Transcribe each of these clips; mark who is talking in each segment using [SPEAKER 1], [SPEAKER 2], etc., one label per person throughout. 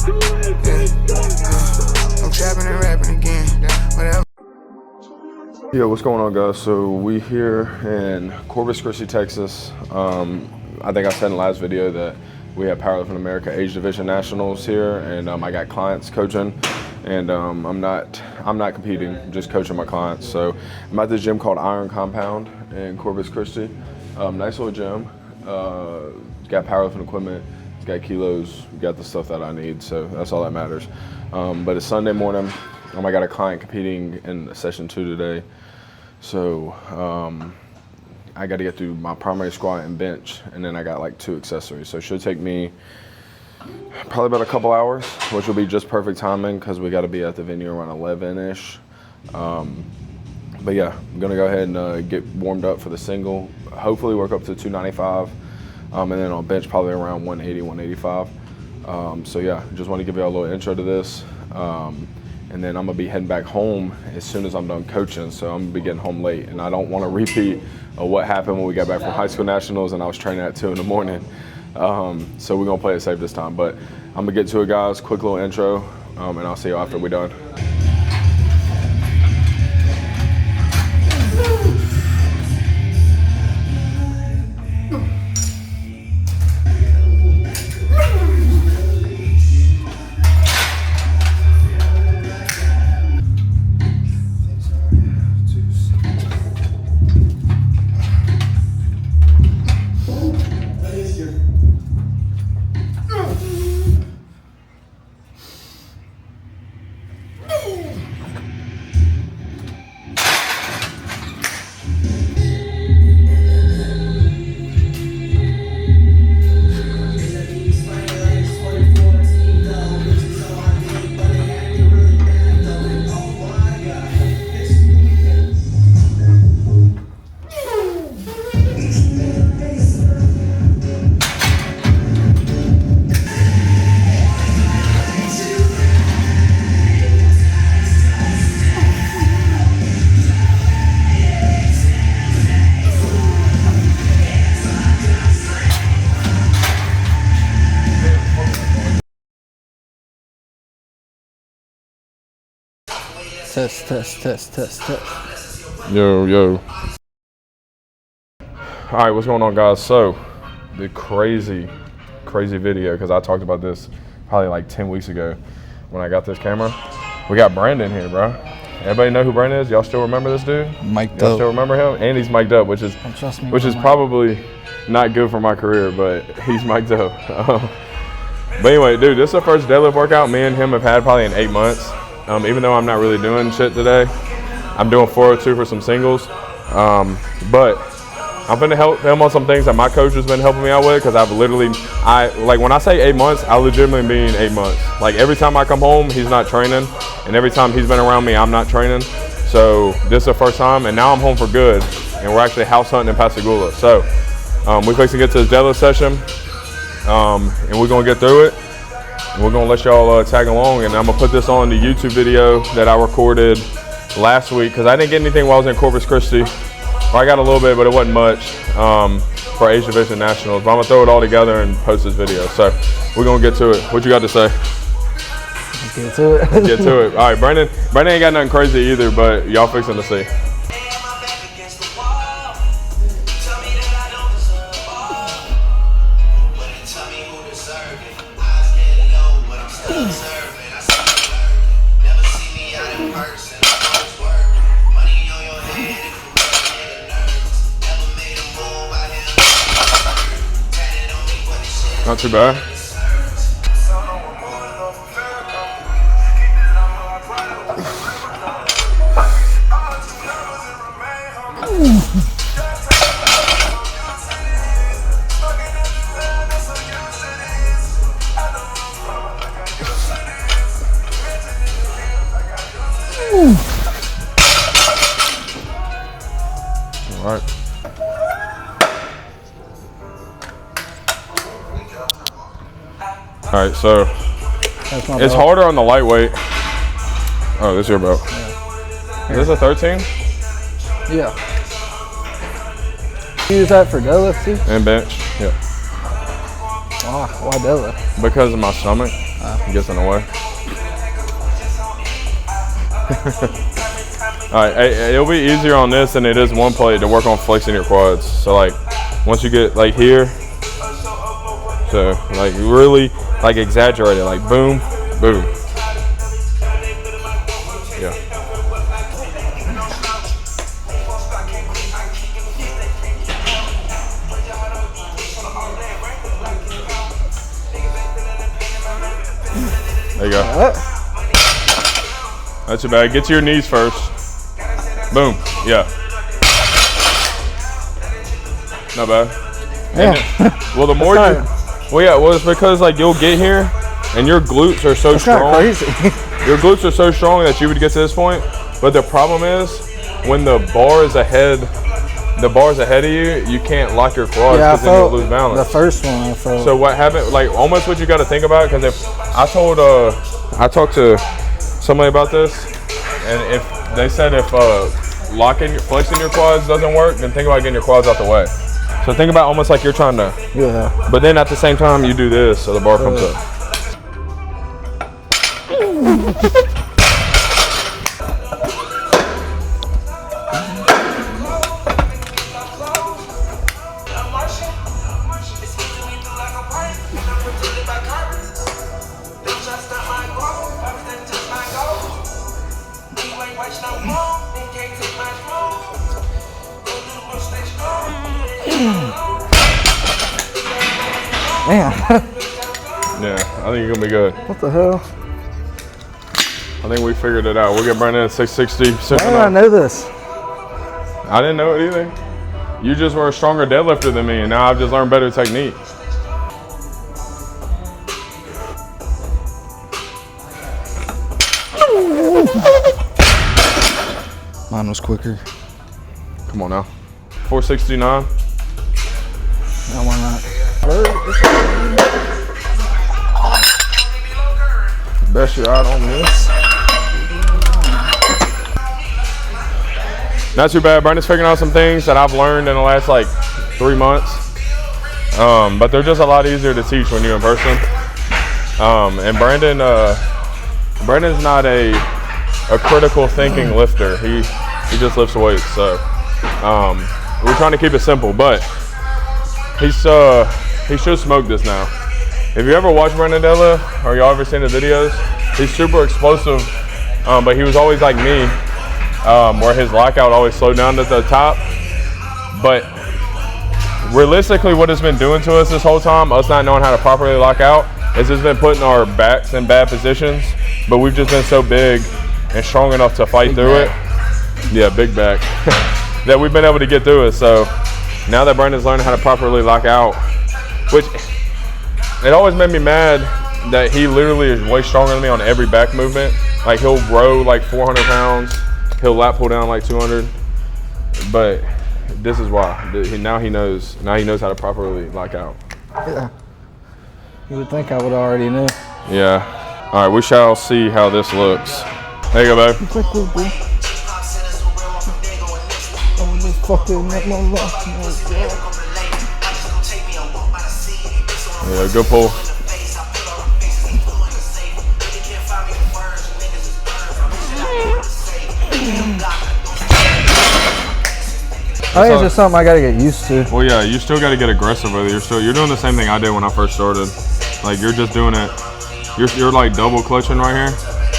[SPEAKER 1] I'm trapping and rapping again. Whatever.
[SPEAKER 2] Yo, what's going on, guys? So we here in Corpus, Christi, Texas. I think I said in the last video that we have Powerlifting America Age Division Nationals here, and I got clients coaching, and I'm not competing, just coaching my clients. So I'm at this gym called Iron Compound in Corpus Christi. Nice little gym. It's got powerlifting equipment. It's got kilos. Got the stuff that I need. So that's all that matters. But it's Sunday morning. I got a client competing in session 2 today. So I got to get through my primary squat and bench, and then I got like 2 accessories. So it should take me probably about a couple hours, which will be just perfect timing because we got to be at the venue around 11-ish. But yeah, I'm gonna go ahead and get warmed up for the single. Hopefully work up to 295, and then on bench probably around 180, 185. So yeah, just want to give you all a little intro to this. And then I'm gonna be heading back home as soon as I'm done coaching. So I'm gonna be getting home late, and I don't want to repeat what happened when we got back from high school nationals and I was training at 2 in the morning. So we're gonna play it safe this time. But I'm gonna get to it, guys. Quick little intro, and I'll see you after we're done.
[SPEAKER 3] Test.
[SPEAKER 2] Yo. All right, what's going on, guys? So the crazy video, because I talked about this probably like 10 weeks ago when I got this camera. We got Brandon here, bro. Everybody know who Brandon is? Y'all still remember this dude?
[SPEAKER 3] Mic'd
[SPEAKER 2] Y'all
[SPEAKER 3] up.
[SPEAKER 2] still remember him? And he's mic'd up, which is probably not good for my career, but he's mic'd up. But anyway, dude, this is the first deadlift workout me and him have had probably in 8 months. Even though I'm not really doing shit today, I'm doing 402 for some singles. But I'm gonna help him on some things that my coach has been helping me out with, because like when I say 8 months, I legitimately mean 8 months. Like every time I come home, he's not training, and every time he's been around me, I'm not training. So this is the first time, and now I'm home for good, and we're actually house hunting in Pascagoula. So we're fixing to get to this deadlift session, and we're gonna get through it. We're gonna let y'all tag along, and I'm gonna put this on the YouTube video that I recorded last week, because I didn't get anything while I was in Corpus Christi. I got a little bit, but it wasn't much for Age Division Nationals. But I'm gonna throw it all together and post this video. So we're gonna get to it. What you got to say?
[SPEAKER 3] Let's get to it.
[SPEAKER 2] Get to it. All right, Brandon ain't got nothing crazy either, but y'all fixing to see. Not too bad. All right. All right, so it's harder on the lightweight. Oh, this is your belt. Yeah. Is this a 13?
[SPEAKER 3] Yeah. You use that for deadlift too?
[SPEAKER 2] And bench, yeah.
[SPEAKER 3] Why deadlift?
[SPEAKER 2] Because of my stomach. It gets in the way. All right, it'll be easier on this than it is one plate to work on flexing your quads. So like, once you get like here, so like really like exaggerate it, like boom, boom. Yeah. There you go. That's too bad. Get to your knees first. Boom. Yeah. Not bad.
[SPEAKER 3] Yeah.
[SPEAKER 2] Well, the more you, well, yeah, well, it's because like you'll get here, and your glutes are so strong.
[SPEAKER 3] Crazy.
[SPEAKER 2] Your glutes are so strong that you would get to this point. But the problem is, when the bar is ahead of you, you can't lock your quads because then you'll lose balance.
[SPEAKER 3] The first one I felt.
[SPEAKER 2] So what happened? Like almost what you got to think about, because if I talked to somebody about this, and if they said if flexing your quads doesn't work, then think about getting your quads out the way. So think about almost like you're trying to.
[SPEAKER 3] Yeah.
[SPEAKER 2] But then at the same time you do this, so the bar comes up.
[SPEAKER 3] Man.
[SPEAKER 2] Yeah, I think you're gonna be good.
[SPEAKER 3] What the hell?
[SPEAKER 2] I think we figured it out. We'll get Brandon at 660.
[SPEAKER 3] Why did I know this?
[SPEAKER 2] I didn't know it either. You just were a stronger deadlifter than me, and now I've just learned better technique.
[SPEAKER 3] Mine was quicker.
[SPEAKER 2] Come on now. 469.
[SPEAKER 3] No, why not?
[SPEAKER 2] Best shot on this. Not too bad. Brandon's figuring out some things that I've learned in the last like 3 months. But they're just a lot easier to teach when you're in person. And Brandon's not a critical thinking lifter. He just lifts weights. So we're trying to keep it simple, but he should smoke this now. If you ever watch Brandon deadlift, or y'all ever seen the videos, he's super explosive, but he was always like me, where his lockout always slowed down at the top. But realistically, what it's been doing to us this whole time, us not knowing how to properly lock out, is it's been putting our backs in bad positions, but we've just been so big and strong enough to fight through it. Yeah, big back. That we've been able to get through it. So now that Brandon's learning how to properly lock out, which it always made me mad that he literally is way stronger than me on every back movement. Like he'll row like 400 pounds, he'll lat pull down like 200. But this is why. Now he knows how to properly lock out.
[SPEAKER 3] Yeah. You would think I would already know.
[SPEAKER 2] Yeah. All right, we shall see how this looks. There you go, babe. Yeah, good pull.
[SPEAKER 3] I think it's just something I gotta get used to.
[SPEAKER 2] Well, yeah, you still gotta get aggressive with it. You're doing the same thing I did when I first started. Like you're just doing it. You're like double clutching right here.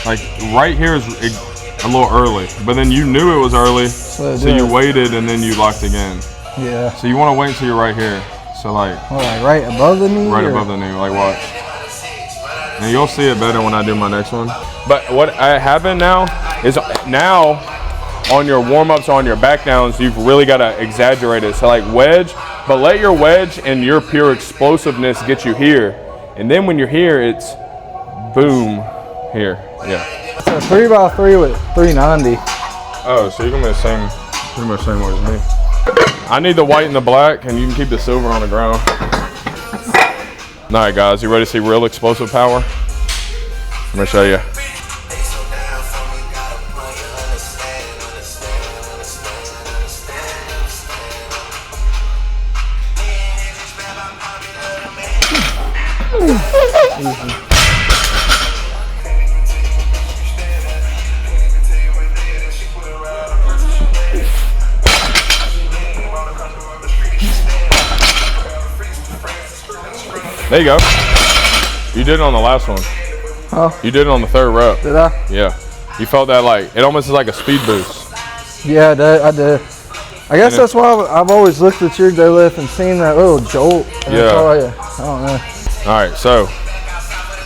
[SPEAKER 2] Like right here is a little early, but then you knew it was early, so you waited and then you locked again.
[SPEAKER 3] Yeah.
[SPEAKER 2] So you want to wait until you're right here. So like.
[SPEAKER 3] Well, like right above the knee.
[SPEAKER 2] Right above the knee. Like watch. And you'll see it better when I do my next one. But what happened now is on your warm-ups, on your back downs, you've really got to exaggerate it. So like wedge, but let your wedge and your pure explosiveness get you here. And then when you're here, it's boom here. Yeah.
[SPEAKER 3] It's a 3x3 with 390.
[SPEAKER 2] Oh, so you're gonna be pretty much the same way as me. I need the white and the black, and you can keep the silver on the ground. All right, guys, you ready to see real explosive power? Let me show you. There you go. You did it on the last one.
[SPEAKER 3] Oh.
[SPEAKER 2] You did it on the 3rd rep.
[SPEAKER 3] Did I?
[SPEAKER 2] Yeah. You felt that like, it almost is like a speed boost.
[SPEAKER 3] Yeah, I did. I guess that's why I've always looked at your deadlift and seen that little jolt. And
[SPEAKER 2] Yeah.
[SPEAKER 3] I don't know.
[SPEAKER 2] All right, so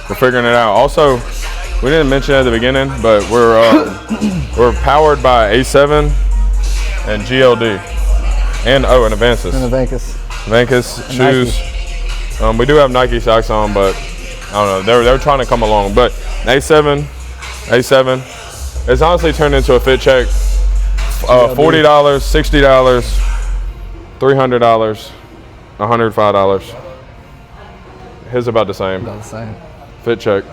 [SPEAKER 2] we're figuring it out. Also, we didn't mention it at the beginning, but we're powered by A7 and GLD, and and Avances.
[SPEAKER 3] And the
[SPEAKER 2] Vancus shoes. We do have Nike socks on, but I don't know. They're trying to come along, but A7. It's honestly turned into a fit check. $40, $60, $300, $105. His about the same.
[SPEAKER 3] About the same.
[SPEAKER 2] Fit check.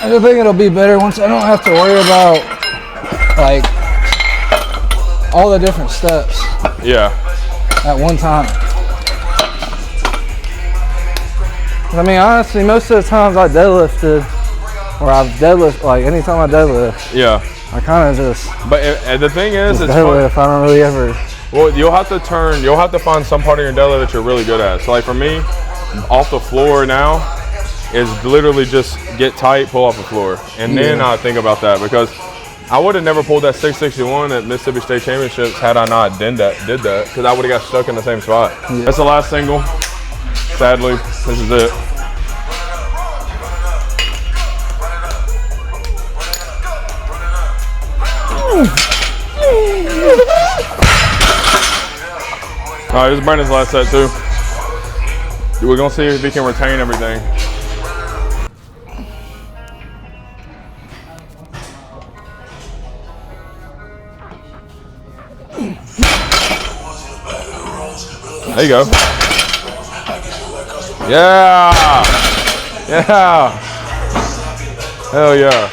[SPEAKER 3] I think it'll be better once I don't have to worry about like all the different steps.
[SPEAKER 2] Yeah.
[SPEAKER 3] At one time. I mean, honestly, most of the times I deadlifted, or I've deadlifted, like anytime I deadlift,
[SPEAKER 2] Yeah.
[SPEAKER 3] I kind of just.
[SPEAKER 2] But the thing is, it's
[SPEAKER 3] deadlift. I don't really ever.
[SPEAKER 2] Well, you'll have to find some part of your deadlift that you're really good at. So like for me, off the floor now is literally just get tight, pull off the floor. And then I think about that, because I would have never pulled that 661 at Mississippi State Championships had I not did that, because I would have got stuck in the same spot. Yeah. That's the last single. Sadly, this is it. All right, this is Brandon's last set too. We're gonna see if he can retain everything. There you go. Yeah. Yeah. Hell yeah.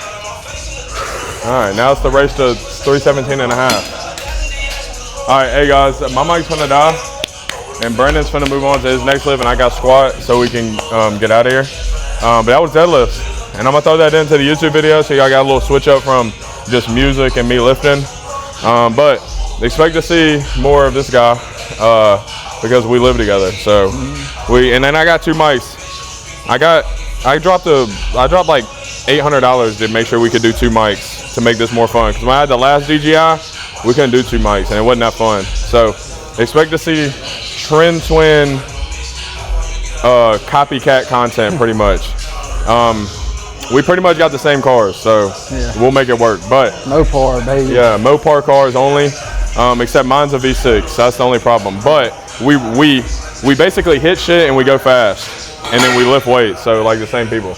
[SPEAKER 2] All right, now it's the race to 317 and a half. All right, hey guys, my mic's gonna die, and Brandon's gonna move on to his next lift, and I got squat so we can get out of here. But that was deadlift, and I'm gonna throw that into the YouTube video so y'all got a little switch up from just music and me lifting. But expect to see more of this guy because we live together. So and then I got 2 mics. I dropped like $800 to make sure we could do 2 mics to make this more fun. Because when I had the last DGI, we couldn't do 2 mics, and it wasn't that fun. So expect to see Trend Twin copycat content, pretty much. We pretty much got the same cars, so we'll make it work. But
[SPEAKER 3] Mopar, baby.
[SPEAKER 2] Yeah, Mopar cars only, except mine's a V6. That's the only problem. But we basically hit shit and we go fast, and then we lift weights. So like the same people.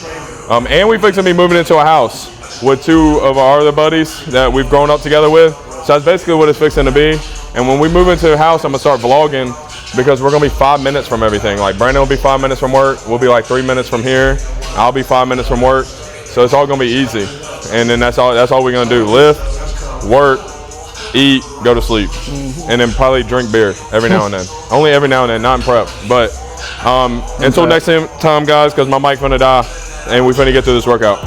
[SPEAKER 2] And we fixing to be moving into a house with 2 of our other buddies that we've grown up together with. So that's basically what it's fixing to be. And when we move into the house, I'm gonna start vlogging, because we're gonna be 5 minutes from everything. Like Brandon will be 5 minutes from work. We'll be like 3 minutes from here. I'll be 5 minutes from work. So it's all gonna be easy. And then that's all we're gonna do. Lift, work, eat, go to sleep. And then probably drink beer every now and then. Only every now and then, not in prep. But until next time, guys, because my mic's gonna die and we're gonna get through this workout.